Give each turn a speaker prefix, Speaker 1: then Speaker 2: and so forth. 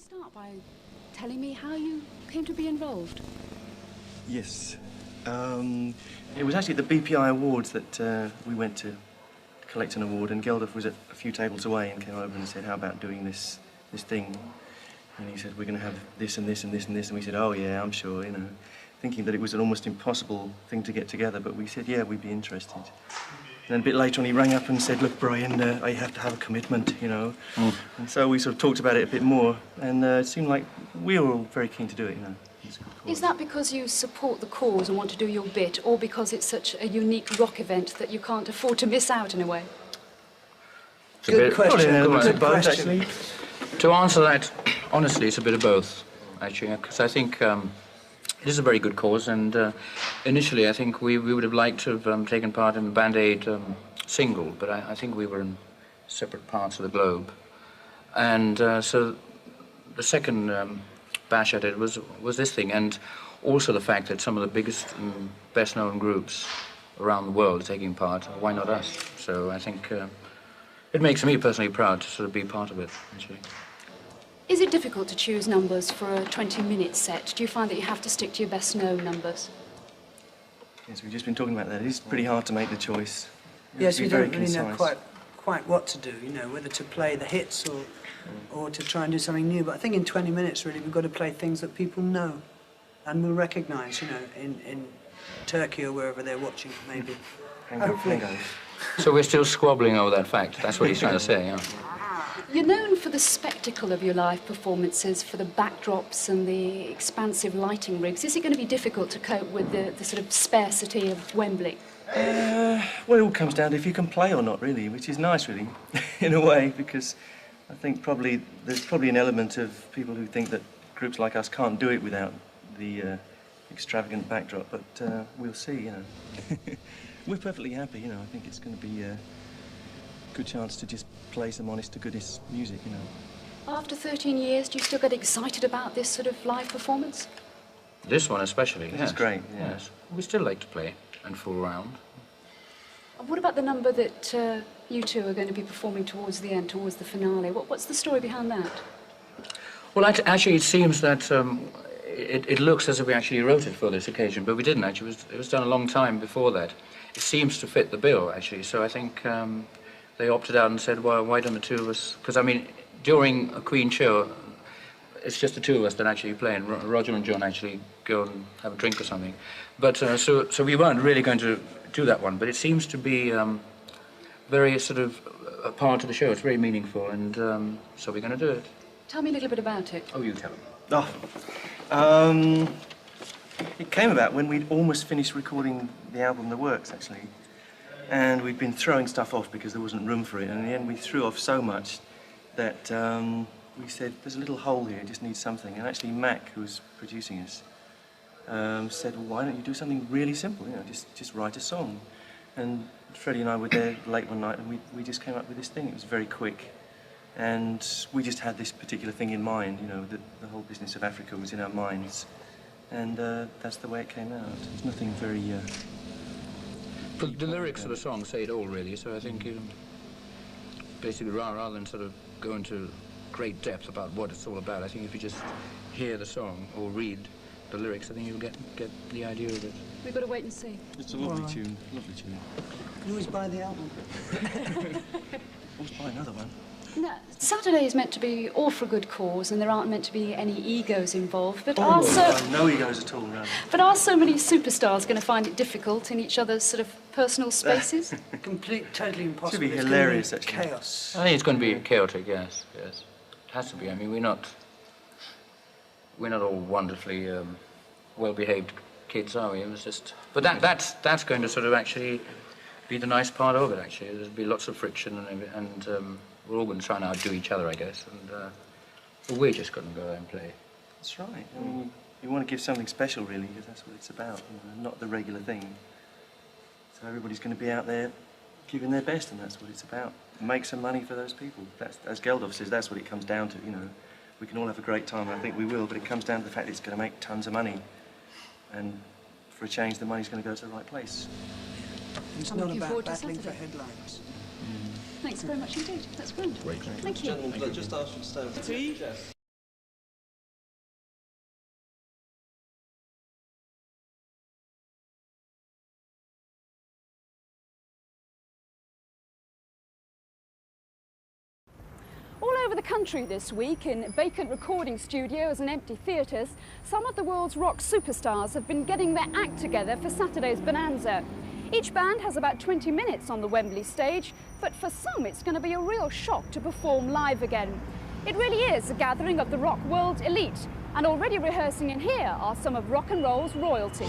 Speaker 1: start by telling me how you came to be involved?
Speaker 2: Yes. It was actually at the BPI Awards that we went to collect an award, and Geldof was a few tables away and came over and said, how about doing this thing? And he said, we're going to have this and this and this and this. And we said, oh yeah, I'm sure, you know, thinking that it was an almost impossible thing to get together, but we said, yeah, we'd be interested. And then a bit later on he rang up and said, look, Brian, I have to have a commitment, you know. And so we sort of talked about it a bit more, and it seemed like we were all very keen to do it, you know.
Speaker 1: Is that because you support the cause and want to do your bit, or because it's such a unique rock event that you can't afford to miss out in a way?
Speaker 3: Good question.
Speaker 2: Good question. Actually.
Speaker 3: To answer that, honestly, it's a bit of both, actually, because I think it is a very good cause, and initially I think we would have liked to have taken part in the Band Aid single, but I think we were in separate parts of the globe. And so the second bash at it was this thing, and also the fact that some of the biggest and best-known groups around the world are taking part. Why not us? So I think it makes me personally proud to sort of be part of it, actually.
Speaker 1: Is it difficult to choose numbers for a 20-minute set? Do you find that you have to stick to your best-known numbers?
Speaker 2: Yes, we've just been talking about that. It is pretty hard to make the choice.
Speaker 4: Yes, we don't really know quite what to do, you know, whether to play the hits or to try and do something new. But I think in 20 minutes, really, we've got to play things that people know and will recognise, you know, in Turkey or wherever they're watching, maybe. Hopefully.
Speaker 3: So we're still squabbling over that fact. That's what he's trying to say, yeah.
Speaker 1: You're known for the spectacle of your live performances, for the backdrops and the expansive lighting rigs. Is it going to be difficult to cope with the sort of sparsity of Wembley?
Speaker 2: Well, it all comes down to if you can play or not, really, which is nice, really, in a way, because I think there's probably an element of people who think that groups like us can't do it without the extravagant backdrop, but we'll see, you know. We're perfectly happy, you know. I think it's going to be a good chance to just play some honest-to-goodness music, you know.
Speaker 1: After 13 years, do you still get excited about this sort of live performance?
Speaker 3: This one especially,
Speaker 2: This is great, yeah.
Speaker 3: Yes. We still like to play and fool around.
Speaker 1: What about the number that you two are going to be performing towards the end, towards the finale? What's the story behind that?
Speaker 3: Well, actually, it seems that it looks as if we actually wrote it for this occasion, but we didn't, actually. It was done a long time before that. It seems to fit the bill, actually, so I think they opted out and said, well, why don't the two of us... Because, I mean, during a Queen show, it's just the two of us that actually play, and Roger and John actually go and have a drink or something. But so we weren't really going to do that one, but it seems to be very sort of a part of the show. It's very meaningful, and so we're going to do it.
Speaker 1: Tell me a little bit about it.
Speaker 3: Oh, you tell them.
Speaker 2: It came about when we'd almost finished recording the album The Works, actually. And we'd been throwing stuff off because there wasn't room for it, and in the end we threw off so much that we said, there's a little hole here, it just needs something. And actually Mac, who was producing us, said, well, why don't you do something really simple, you know, just write a song. And Freddie and I were there late one night, and we just came up with this thing. It was very quick, and we just had this particular thing in mind, you know, the whole business of Africa was in our minds, and that's the way it came out. There's nothing very...
Speaker 3: The lyrics of the song say it all, really, so I think basically rather than sort of go into great depth about what it's all about, I think if you just hear the song or read the lyrics, I think you'll get the idea of it.
Speaker 1: We've got to wait and see.
Speaker 2: It's a lovely tune, lovely tune.
Speaker 4: You can always buy the album.
Speaker 2: Always buy another one.
Speaker 1: No, Saturday is meant to be all for a good cause, and there aren't meant to be any egos involved, but
Speaker 2: no egos at all, no.
Speaker 1: But are so many superstars going to find it difficult in each other's sort of personal spaces?
Speaker 4: Totally impossible.
Speaker 2: It should be hilarious, actually.
Speaker 4: Chaos.
Speaker 3: I think it's going to be chaotic, yes. It has to be. I mean, we're not all wonderfully well-behaved kids, are we? It was just, but that's going to sort of actually be the nice part of it. Actually, there'll be lots of friction and we're all going to try and outdo each other, I guess. And well, we're just going to go there and play.
Speaker 2: That's right. I mean, you want to give something special, really, because that's what it's about. You know, not the regular thing. So everybody's going to be out there giving their best, and that's what it's about. Make some money for those people. That's, as Geldof says, that's what it comes down to. You know, we can all have a great time, and I think we will. But it comes down to the fact that it's going to make tons of money, and for a change, the money's going to go to the right place.
Speaker 4: It's not about battling for headlines.
Speaker 1: Thanks very much indeed. That's brilliant.
Speaker 3: Great.
Speaker 1: Thank you.
Speaker 5: Gentlemen, could I just ask you to stand?
Speaker 6: Tea? Yes.
Speaker 1: over the country this week, in vacant recording studios and empty theatres, some of the world's rock superstars have been getting their act together for Saturday's Bonanza. Each band has about 20 minutes on the Wembley stage, but for some it's going to be a real shock to perform live again. It really is a gathering of the rock world elite, and already rehearsing in here are some of rock and roll's royalty.